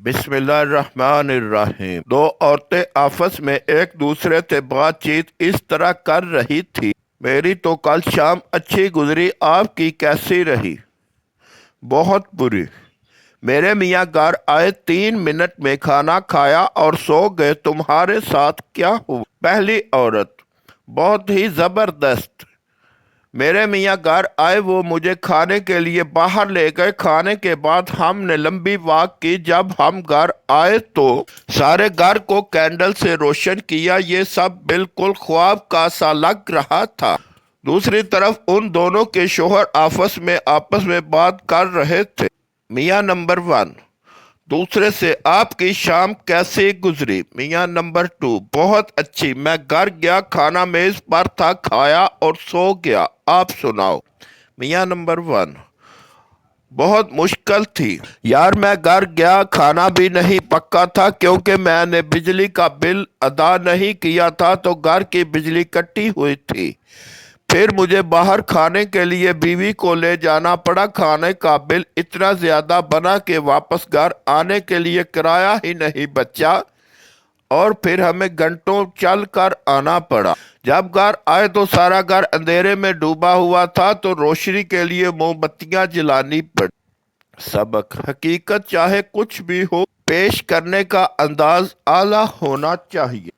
बिस्मिल्लाह बिस्मिल्लाहिर्रहमान الرحیم। दो औरतें आपस में एक दूसरे से बातचीत इस तरह कर रही थी। मेरी तो कल शाम अच्छी गुजरी, आपकी कैसी रही? बहुत बुरी। मेरे मियाँ घर आए, 3 मिनट में खाना खाया और सो गए। तुम्हारे साथ क्या हुआ? पहली औरत: बहुत ही जबरदस्त। मेरे मियाँ घर आए, वो मुझे खाने के लिए बाहर ले गए। खाने के बाद हमने लंबी वॉक की। जब हम घर आए तो सारे घर को कैंडल से रोशन किया। ये सब बिल्कुल ख्वाब का सा लग रहा था। दूसरी तरफ उन दोनों के शोहर आपस में बात कर रहे थे। मियाँ नंबर 1: दूसरे से, आपकी शाम कैसी गुजरी? मियाँ नंबर 2: बहुत अच्छी। मैं घर गया, खाना मेज पर था, खाया और सो गया। आप सुनाओ? मियाँ नंबर 1: बहुत मुश्किल थी यार। मैं घर गया, खाना भी नहीं पक्का था क्योंकि मैंने बिजली का बिल अदा नहीं किया था, तो घर की बिजली कटी हुई थी। फिर मुझे बाहर खाने के लिए बीवी को ले जाना पड़ा। खाने का बिल इतना ज्यादा बना कि वापस घर आने के लिए किराया ही नहीं बचा और फिर हमें घंटों चल कर आना पड़ा। जब घर आए तो सारा घर अंधेरे में डूबा हुआ था, तो रोशनी के लिए मोमबत्तियां जलानी पड़ी। सबक: हकीकत चाहे कुछ भी हो, पेश करने का अंदाज आला होना चाहिए।